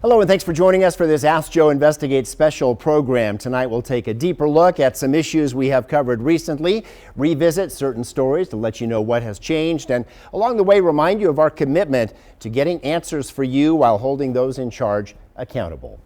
Hello and thanks for joining us for this Ask Joe Investigates special program. Tonight we'll take a deeper look at some issues we have covered recently, revisit certain stories to let you know what has changed, and along the way remind you of our commitment to getting answers for you while holding those in charge accountable.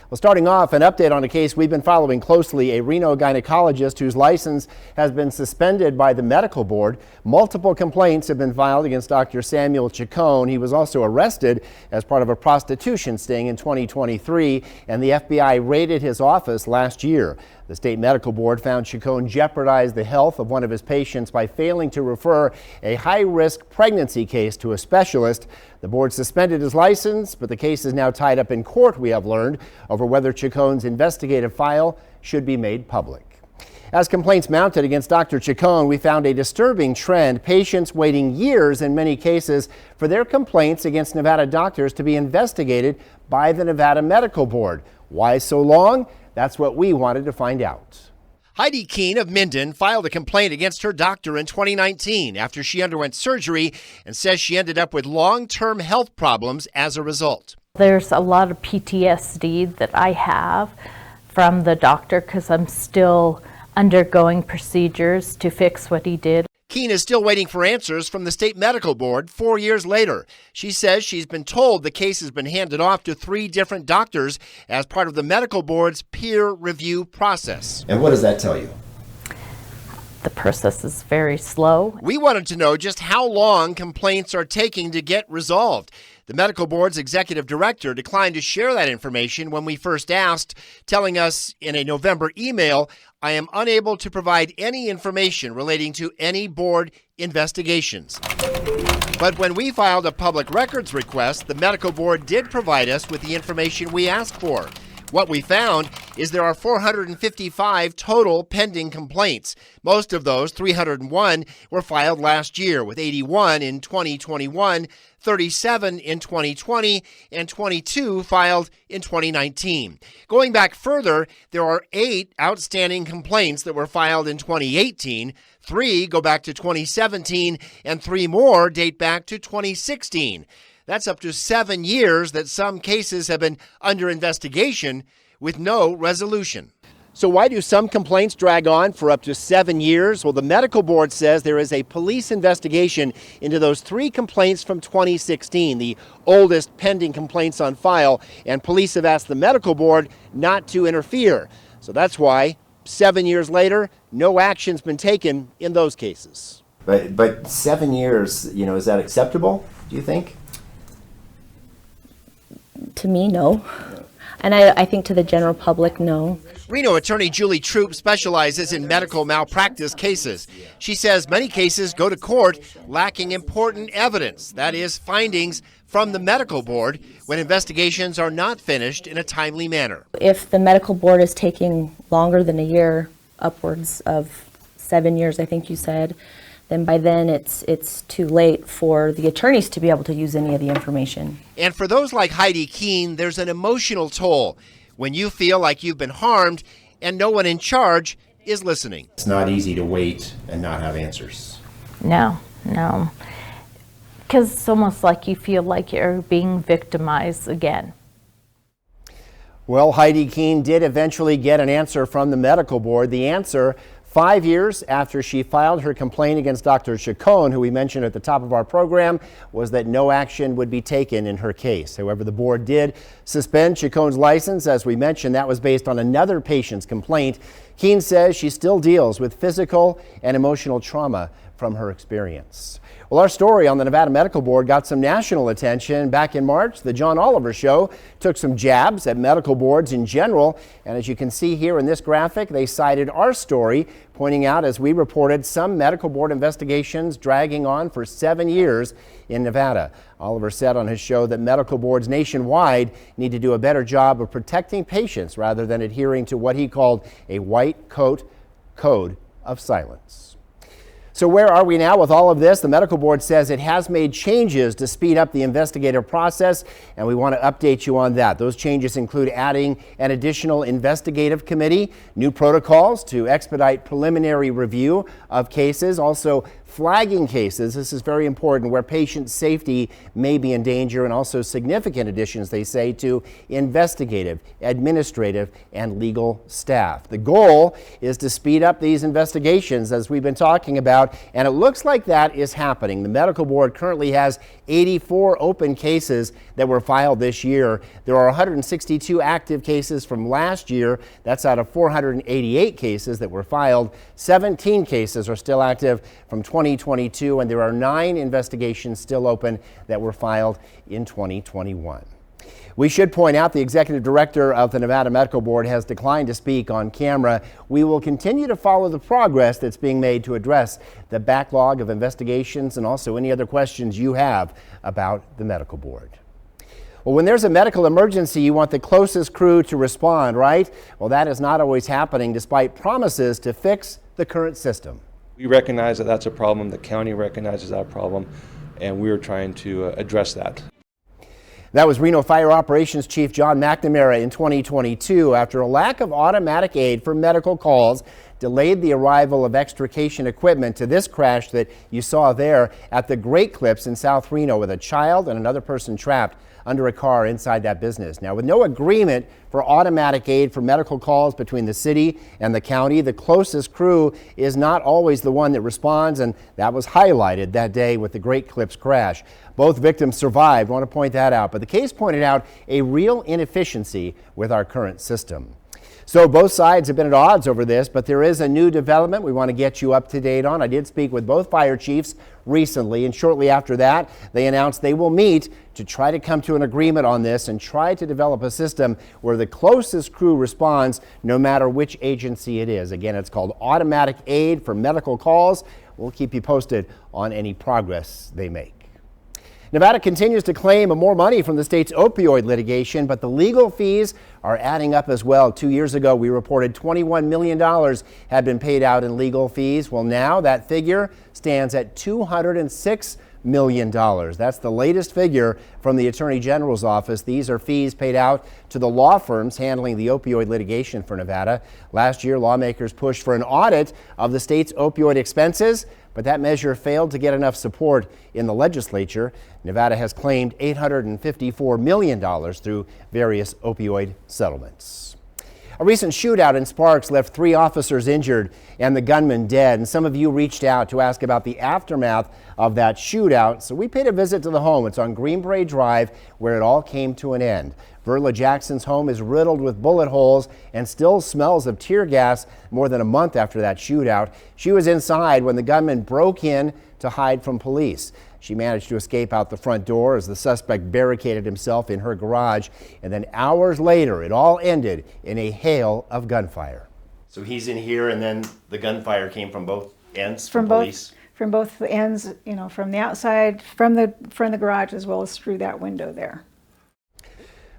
Well, starting off, an update on a case we've been following closely, a Reno gynecologist whose license has been suspended by the medical board. Multiple complaints have been filed against Dr. Samuel Chacon. He was also arrested as part of a prostitution sting in 2023, and the FBI raided his office last year. The state medical board found Chacon jeopardized the health of one of his patients by failing to refer a high-risk pregnancy case to a specialist. The board suspended his license, but the case is now tied up in court, we have learned, over whether Chacon's investigative file should be made public. As complaints mounted against Dr. Chacon, we found a disturbing trend, patients waiting years in many cases for their complaints against Nevada doctors to be investigated by the Nevada Medical Board. Why so long? That's what we wanted to find out. Heidi Keene of Minden filed a complaint against her doctor in 2019 after she underwent surgery and says she ended up with long-term health problems as a result. There's a lot of PTSD that I have from the doctor because I'm still undergoing procedures to fix what he did. Keene is still waiting for answers from the state medical board 4 years later. She says she's been told the case has been handed off to 3 different doctors as part of the medical board's peer review process. And what does that tell you? The process is very slow. We wanted to know just how long complaints are taking to get resolved. The medical board's executive director declined to share that information when we first asked, telling us in a November email, "I am unable to provide any information relating to any board investigations." But when we filed a public records request, the medical board did provide us with the information we asked for. What we found is there are 455 total pending complaints. Most of those, 301, were filed last year, with 81 in 2021, 37 in 2020, and 22 filed in 2019. Going back further, there are 8 outstanding complaints that were filed in 2018, 3 go back to 2017, and 3 more date back to 2016. That's up to 7 years that some cases have been under investigation with no resolution. So why do some complaints drag on for up to 7 years? Well, the medical board says there is a police investigation into those 3 complaints from 2016, the oldest pending complaints on file, and police have asked the medical board not to interfere. So that's why 7 years later, no action's been taken in those cases. But 7 years, is that acceptable, do you think? To me, no. And I think to the general public, no. Reno attorney Julie Troop specializes in medical malpractice cases. She says many cases go to court lacking important evidence, that is, findings from the medical board when investigations are not finished in a timely manner. If the medical board is taking longer than a year, upwards of 7 years, I think you said, then by then it's too late for the attorneys to be able to use any of the information. And for those like Heidi Keene, there's an emotional toll when you feel like you've been harmed and no one in charge is listening. It's not easy to wait and not have answers. No. Because it's almost like you feel like you're being victimized again. Well, Heidi Keene did eventually get an answer from the medical board. The answer, 5 years after she filed her complaint against Dr. Chacon, who we mentioned at the top of our program, was that no action would be taken in her case. However, the board did suspend Chacon's license. As we mentioned, that was based on another patient's complaint. Keene says she still deals with physical and emotional trauma from her experience. Well, our story on the Nevada Medical Board got some national attention. Back in March, the John Oliver Show took some jabs at medical boards in general. And as you can see here in this graphic, they cited our story, pointing out, as we reported, some medical board investigations dragging on for 7 years in Nevada. Oliver said on his show that medical boards nationwide need to do a better job of protecting patients rather than adhering to what he called a white coat code of silence. So where are we now with all of this? The medical board says it has made changes to speed up the investigative process, and we want to update you on that. Those changes include adding an additional investigative committee, new protocols to expedite preliminary review of cases, also flagging cases. This is very important, where patient safety may be in danger, and also significant additions, they say, to investigative, administrative, and legal staff. The goal is to speed up these investigations, as we've been talking about, and it looks like that is happening. The medical board currently has 84 open cases that were filed this year. There are 162 active cases from last year. That's out of 488 cases that were filed. 17 cases are still active from 2022, and there are 9 investigations still open that were filed in 2021. We should point out the executive director of the Nevada Medical Board has declined to speak on camera. We will continue to follow the progress that's being made to address the backlog of investigations and also any other questions you have about the medical board. Well, when there's a medical emergency, you want the closest crew to respond, right? Well, that is not always happening despite promises to fix the current system. We recognize that that's a problem. The county recognizes that problem, and we're trying to address that. That was Reno Fire Operations Chief John McNamara in 2022 after a lack of automatic aid for medical calls delayed the arrival of extrication equipment to this crash that you saw there at the Great Clips in South Reno, with a child and another person trapped under a car inside that business. Now, with no agreement for automatic aid for medical calls between the city and the county, the closest crew is not always the one that responds, and that was highlighted that day with the Great Clips crash. Both victims survived, I want to point that out, but the case pointed out a real inefficiency with our current system. So both sides have been at odds over this, but there is a new development we want to get you up to date on. I did speak with both fire chiefs recently, and shortly after that, they announced they will meet to try to come to an agreement on this and try to develop a system where the closest crew responds no matter which agency it is. Again, it's called automatic aid for medical calls. We'll keep you posted on any progress they make. Nevada continues to claim more money from the state's opioid litigation, but the legal fees are adding up as well. 2 years ago, we reported $21 million had been paid out in legal fees. Well, now that figure stands at $206 million. That's the latest figure from the Attorney General's office. These are fees paid out to the law firms handling the opioid litigation for Nevada. Last year, lawmakers pushed for an audit of the state's opioid expenses, but that measure failed to get enough support in the legislature. Nevada has claimed $854 million through various opioid settlements. A recent shootout in Sparks left 3 officers injured and the gunman dead. And some of you reached out to ask about the aftermath of that shootout. So we paid a visit to the home. It's on Green Beret Drive, where it all came to an end. Verla Jackson's home is riddled with bullet holes and still smells of tear gas more than a month after that shootout. She was inside when the gunman broke in to hide from police. She managed to escape out the front door as the suspect barricaded himself in her garage. And then hours later, it all ended in a hail of gunfire. So he's in here, and then the gunfire came from both ends from police? From both ends, you know, from the outside, from the front of the garage, as well as through that window there.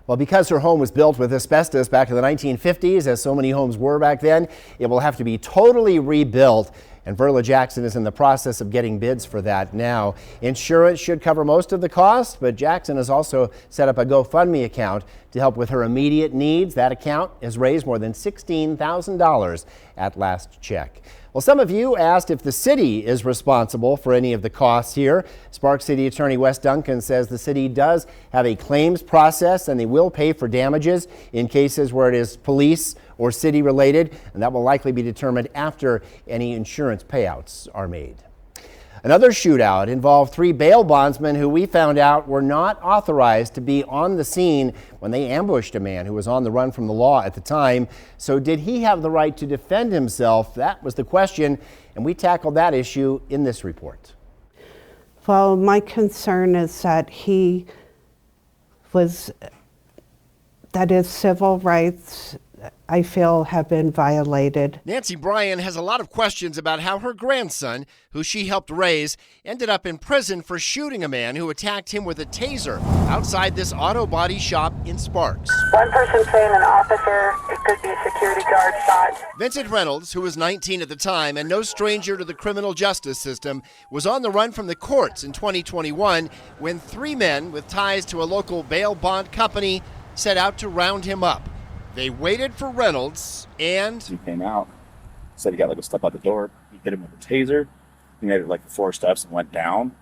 Well, because her home was built with asbestos back in the 1950s, as so many homes were back then, it will have to be totally rebuilt. And Verla Jackson is in the process of getting bids for that now. Insurance should cover most of the cost, but Jackson has also set up a GoFundMe account to help with her immediate needs. That account has raised more than $16,000 at last check. Well, some of you asked if the city is responsible for any of the costs here. Sparks City Attorney Wes Duncan says the city does have a claims process, and they will pay for damages in cases where it is police or city related, and that will likely be determined after any insurance payouts are made. Another shootout involved 3 bail bondsmen who we found out were not authorized to be on the scene when they ambushed a man who was on the run from the law at the time. So did he have the right to defend himself? That was the question, and we tackled that issue in this report. Well, my concern is that that his civil rights I feel have been violated. Nancy Bryan has a lot of questions about how her grandson, who she helped raise, ended up in prison for shooting a man who attacked him with a taser outside this auto body shop in Sparks. One person saying an officer, it could be a security guard shot. Vincent Reynolds, who was 19 at the time and no stranger to the criminal justice system, was on the run from the courts in 2021 when 3 men with ties to a local bail bond company set out to round him up. They waited for Reynolds and he came out, said he got like a step out the door. He hit him with a taser. He made it like 4 steps and went down.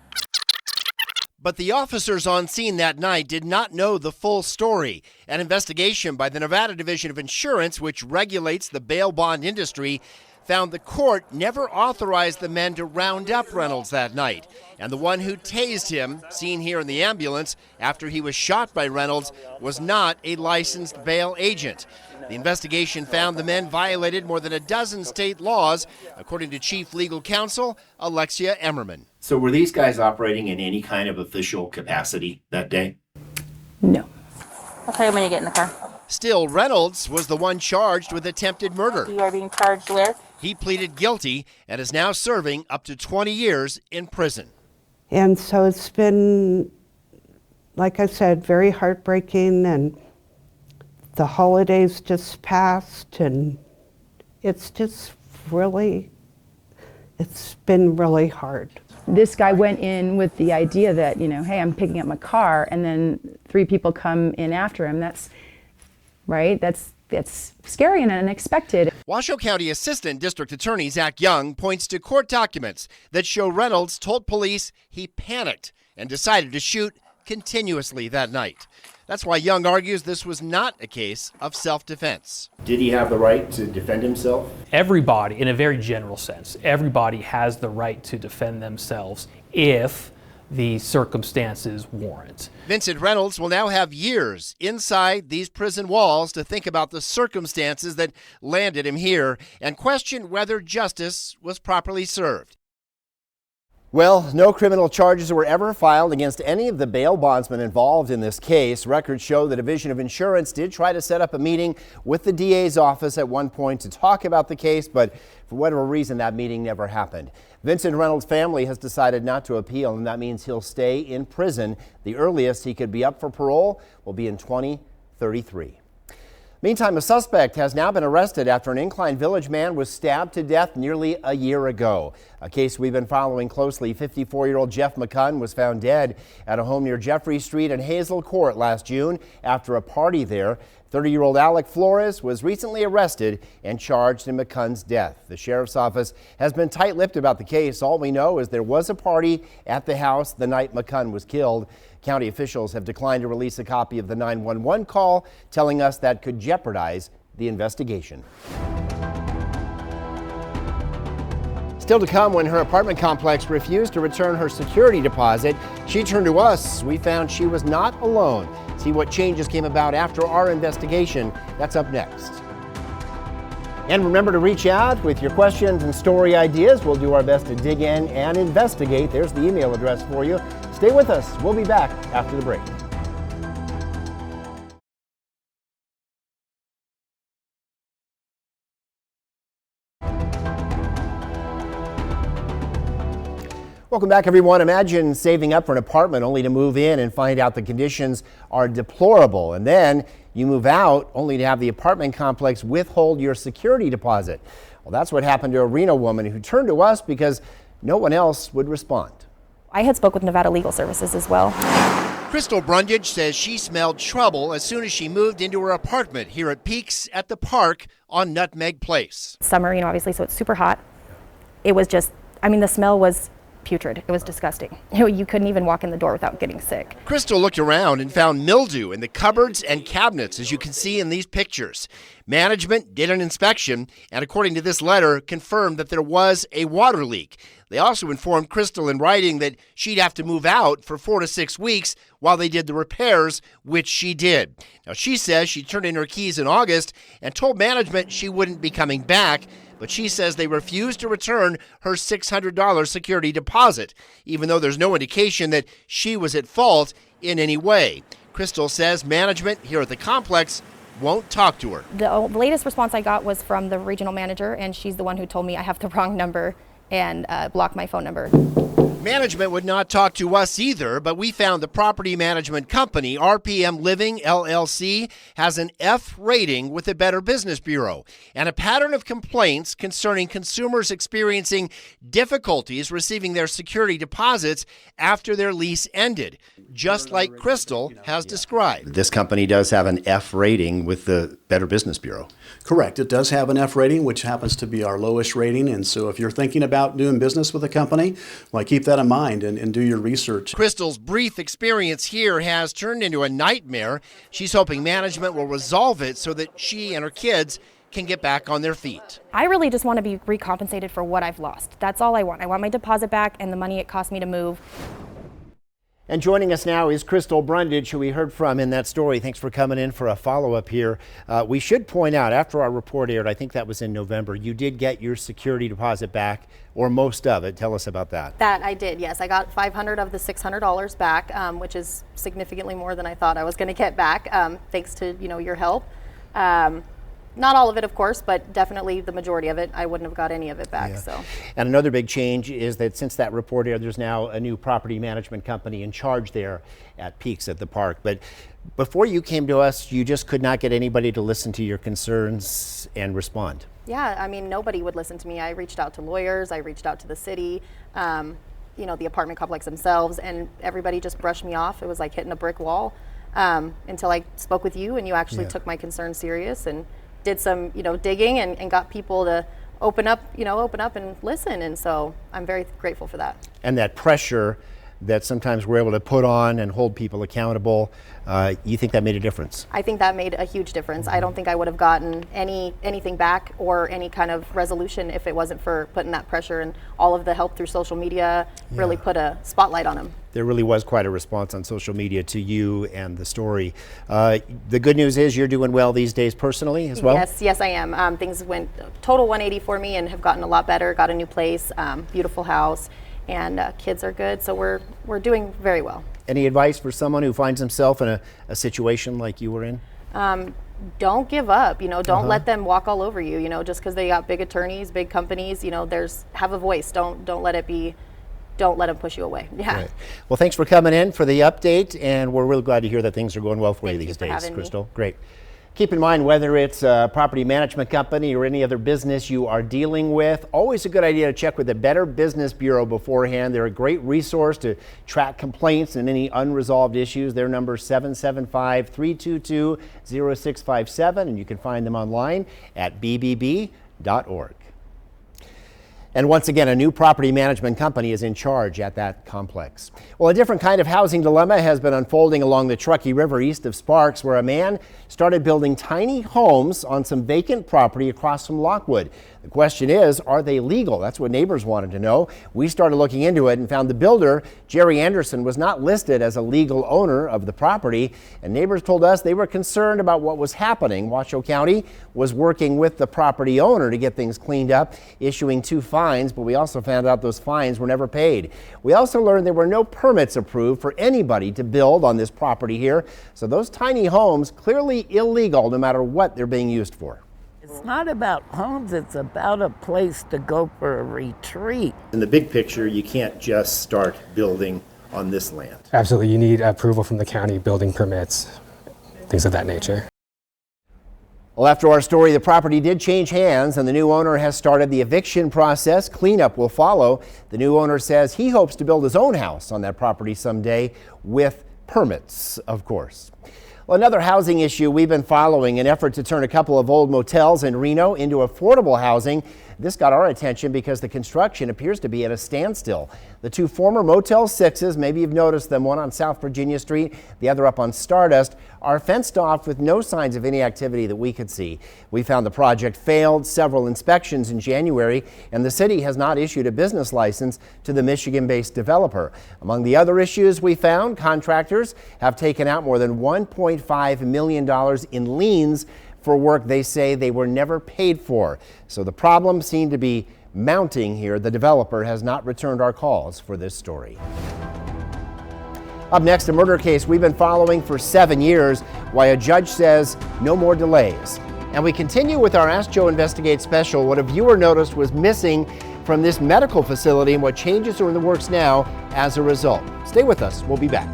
But the officers on scene that night did not know the full story. An investigation by the Nevada Division of Insurance, which regulates the bail bond industry, found the court never authorized the men to round up Reynolds that night. And the one who tased him, seen here in the ambulance after he was shot by Reynolds, was not a licensed bail agent. The investigation found the men violated more than a dozen state laws, according to Chief Legal Counsel Alexia Emmerman. So were these guys operating in any kind of official capacity that day? No. Okay, I'm gonna get in the car. Still, Reynolds was the one charged with attempted murder. You are being charged with? He pleaded guilty and is now serving up to 20 years in prison. And so it's been, like I said, very heartbreaking, and the holidays just passed, and it's just really, it's been really hard. This guy went in with the idea that, hey, I'm picking up my car, and then 3 people come in after him. That's right. That's scary and unexpected. Washoe County Assistant District Attorney Zach Young points to court documents that show Reynolds told police he panicked and decided to shoot continuously that night. That's why Young argues this was not a case of self-defense. Did he have the right to defend himself? Everybody, in a very general sense, everybody has the right to defend themselves if the circumstances warrant. Vincent Reynolds will now have years inside these prison walls to think about the circumstances that landed him here and question whether justice was properly served. Well, no criminal charges were ever filed against any of the bail bondsmen involved in this case. Records show the Division of Insurance did try to set up a meeting with the DA's office at one point to talk about the case, but for whatever reason, that meeting never happened. Vincent Reynolds' family has decided not to appeal, and that means he'll stay in prison. The earliest he could be up for parole will be in 2033. Meantime, a suspect has now been arrested after an Incline Village man was stabbed to death nearly a year ago. A case we've been following closely. 54-year-old Jeff McCunn was found dead at a home near Jeffrey Street and Hazel Court last June after a party there. 30-year-old Alec Flores was recently arrested and charged in McCunn's death. The sheriff's office has been tight-lipped about the case. All we know is there was a party at the house the night McCunn was killed. County officials have declined to release a copy of the 911 call, telling us that could jeopardize the investigation. Still to come, when her apartment complex refused to return her security deposit, she turned to us. We found she was not alone. See what changes came about after our investigation. That's up next. And remember to reach out with your questions and story ideas. We'll do our best to dig in and investigate. There's the email address for you. Stay with us. We'll be back after the break. Welcome back, everyone. Imagine saving up for an apartment only to move in and find out the conditions are deplorable. And then you move out only to have the apartment complex withhold your security deposit. Well, that's what happened to a Reno woman who turned to us because no one else would respond. I had spoke with Nevada Legal Services as well. Crystal Brundage says she smelled trouble as soon as she moved into her apartment here at Peaks at the Park on Nutmeg Place. Summer, obviously, so it's super hot. It was just, the smell was putrid. It was disgusting. You couldn't even walk in the door without getting sick. Crystal looked around and found mildew in the cupboards and cabinets, as you can see in these pictures. Management did an inspection and, according to this letter, confirmed that there was a water leak. They also informed Crystal in writing that she'd have to move out for 4 to 6 weeks while they did the repairs, which she did. Now, she says she turned in her keys in August and told management she wouldn't be coming back, but she says they refused to return her $600 security deposit, even though there's no indication that she was at fault in any way. Crystal says management here at the complex won't talk to her. The latest response I got was from the regional manager, and she's the one who told me I have the wrong number and blocked my phone number. Management would not talk to us either, but we found the property management company, RPM Living LLC, has an F rating with the Better Business Bureau and a pattern of complaints concerning consumers experiencing difficulties receiving their security deposits after their lease ended, just like Crystal has described. This company does have an F rating with the Better Business Bureau. Correct. It does have an F rating, which happens to be our lowest rating. And so if you're thinking about doing business with a company, well, keep that in mind and do your research. Crystal's brief experience here has turned into a nightmare. She's hoping management will resolve it so that she and her kids can get back on their feet. I really just want to be recompensated for what I've lost. That's all I want. I want my deposit back and the money it cost me to move. And joining us now is Crystal Brundage, who we heard from in that story. Thanks for coming in for a follow-up here. We should point out, after our report aired, I think that was in November, you did get your security deposit back, or most of it. Tell us about that. That I did, yes. I got $500 of the $600 back, which is significantly more than I thought I was going to get back, thanks to your help. Not all of it, of course, but definitely the majority of it. I wouldn't have got any of it back. Yeah. So. And another big change is that since that report aired, there's now a new property management company in charge there at Peaks at the park. But before you came to us, you just could not get anybody to listen to your concerns and respond. Yeah, I mean, nobody would listen to me. I reached out to lawyers, I reached out to the city, the apartment complex themselves, and everybody just brushed me off. It was like hitting a brick wall until I spoke with you, and you actually took my concerns serious and did some, digging and got people to open up and listen. And so I'm very grateful for that. And that pressure that sometimes we're able to put on and hold people accountable, you think that made a difference? I think that made a huge difference. I don't think I would have gotten anything back or any kind of resolution if it wasn't for putting that pressure, and all of the help through social media really put a spotlight on them. There really was quite a response on social media to you and the story. The good news is you're doing well these days personally as well? Yes, I am. Things went total 180 for me and have gotten a lot better. Got a new place, beautiful house, and kids are good. So we're doing very well. Any advice for someone who finds himself in a situation like you were in? Don't give up. Don't let them walk all over you. Just because they got big attorneys, big companies. Have a voice. Don't let them push you away. Yeah. Right. Well, thanks for coming in for the update, and we're really glad to hear that things are going well for you these days, Crystal. Great. Keep in mind, whether it's a property management company or any other business you are dealing with, always a good idea to check with the Better Business Bureau beforehand. They're a great resource to track complaints and any unresolved issues. Their number is 775-322-0657, and you can find them online at bbb.org. And once again, a new property management company is in charge at that complex. Well, a different kind of housing dilemma has been unfolding along the Truckee River east of Sparks, where a man started building tiny homes on some vacant property across from Lockwood. The question is, are they legal? That's what neighbors wanted to know. We started looking into it and found the builder, Jerry Anderson, was not listed as a legal owner of the property, and neighbors told us they were concerned about what was happening. Washoe County was working with the property owner to get things cleaned up, issuing 2 fines, but we also found out those fines were never paid. We also learned there were no permits approved for anybody to build on this property here, so those tiny homes clearly illegal no matter what they're being used for. It's not about homes, it's about a place to go for a retreat. In the big picture, you can't just start building on this land. Absolutely, you need approval from the county, building permits, things of that nature. Well, after our story, the property did change hands and the new owner has started the eviction process. Cleanup will follow. The new owner says he hopes to build his own house on that property someday with permits, of course. Well, another housing issue we've been following, an effort to turn a couple of old motels in Reno into affordable housing. This got our attention because the construction appears to be at a standstill. The 2 former Motel 6s, maybe you've noticed them, one on South Virginia Street, the other up on Stardust, are fenced off with no signs of any activity that we could see. We found the project failed several inspections in January, and the city has not issued a business license to the Michigan-based developer. Among the other issues we found, contractors have taken out more than $1.5 million in liens for work they say they were never paid for. So the problem seemed to be mounting here. The developer has not returned our calls for this story. Up next, a murder case we've been following for 7 years, why a judge says no more delays. And we continue with our Ask Joe Investigate special. What a viewer noticed was missing from this medical facility and what changes are in the works now as a result. Stay with us. We'll be back.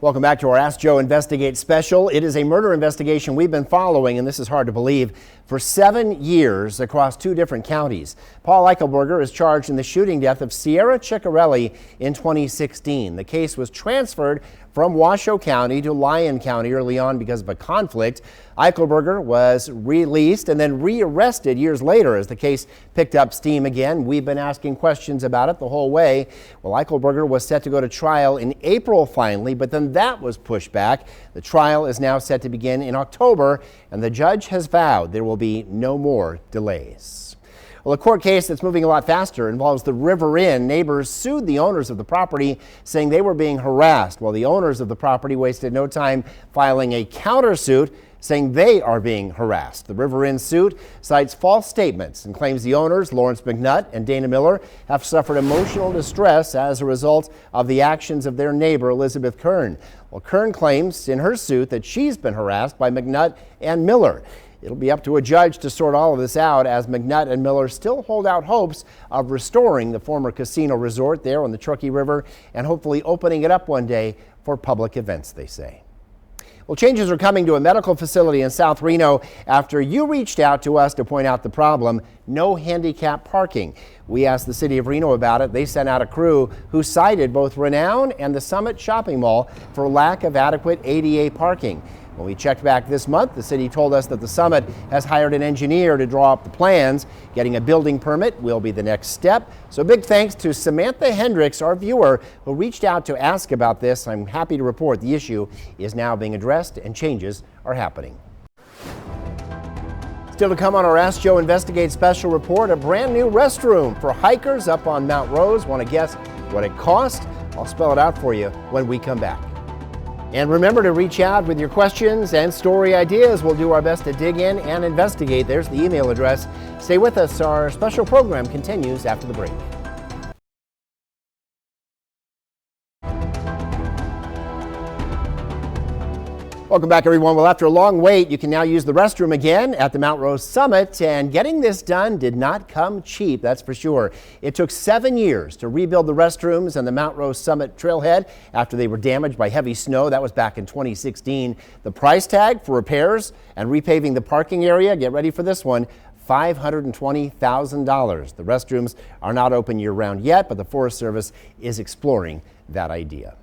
Welcome back to our Ask Joe Investigate special. It is a murder investigation we've been following, and this is hard to believe, for 7 years across 2 different counties. Paul Eichelberger is charged in the shooting death of Sierra Ciccarelli in 2016. The case was transferred from Washoe County to Lyon County early on because of a conflict. Eichelberger was released and then rearrested years later as the case picked up steam again. We've been asking questions about it the whole way. Well, Eichelberger was set to go to trial in April finally, but then that was pushed back. The trial is now set to begin in October, and the judge has vowed there will be no more delays. Well, a court case that's moving a lot faster involves the River Inn. Neighbors sued the owners of the property, saying they were being harassed, while the owners of the property wasted no time filing a countersuit, saying they are being harassed. The River Inn suit cites false statements and claims the owners, Lawrence McNutt and Dana Miller, have suffered emotional distress as a result of the actions of their neighbor, Elizabeth Kern. Well, Kern claims in her suit that she's been harassed by McNutt and Miller. It'll be up to a judge to sort all of this out, as McNutt and Miller still hold out hopes of restoring the former casino resort there on the Truckee River and hopefully opening it up one day for public events, they say. Well, changes are coming to a medical facility in South Reno after you reached out to us to point out the problem: no handicap parking. We asked the city of Reno about it. They sent out a crew who cited both Renown and the Summit Shopping Mall for lack of adequate ADA parking. When we checked back this month, the city told us that the Summit has hired an engineer to draw up the plans. Getting a building permit will be the next step. So big thanks to Samantha Hendricks, our viewer, who reached out to ask about this. I'm happy to report the issue is now being addressed and changes are happening. Still to come on our Ask Joe Investigate special report, a brand new restroom for hikers up on Mount Rose. Want to guess what it cost? I'll spell it out for you when we come back. And remember to reach out with your questions and story ideas. We'll do our best to dig in and investigate. There's the email address. Stay with us. Our special program continues after the break. Welcome back, everyone. Well, after a long wait, you can now use the restroom again at the Mount Rose Summit, and getting this done did not come cheap, that's for sure. It took 7 years to rebuild the restrooms and the Mount Rose Summit trailhead after they were damaged by heavy snow. That was back in 2016. The price tag for repairs and repaving the parking area, get ready for this one, $520,000. The restrooms are not open year-round yet, but the Forest Service is exploring that idea.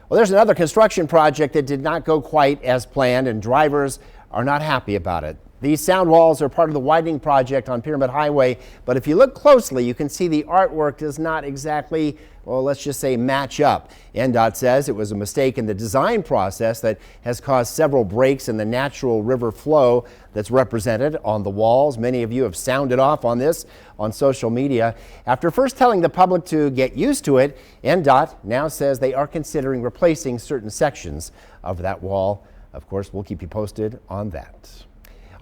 Well, there's another construction project that did not go quite as planned, and drivers are not happy about it. These sound walls are part of the widening project on Pyramid Highway, but if you look closely, you can see the artwork does not exactly, well, let's just say match up. NDOT says it was a mistake in the design process that has caused several breaks in the natural river flow that's represented on the walls. Many of you have sounded off on this on social media. After first telling the public to get used to it, NDOT now says they are considering replacing certain sections of that wall. Of course, we'll keep you posted on that.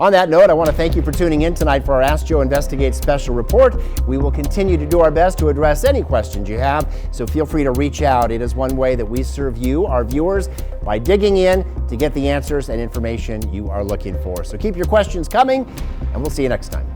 On that note, I want to thank you for tuning in tonight for our Ask Joe Investigate special report. We will continue to do our best to address any questions you have, so feel free to reach out. It is one way that we serve you, our viewers, by digging in to get the answers and information you are looking for. So keep your questions coming, and we'll see you next time.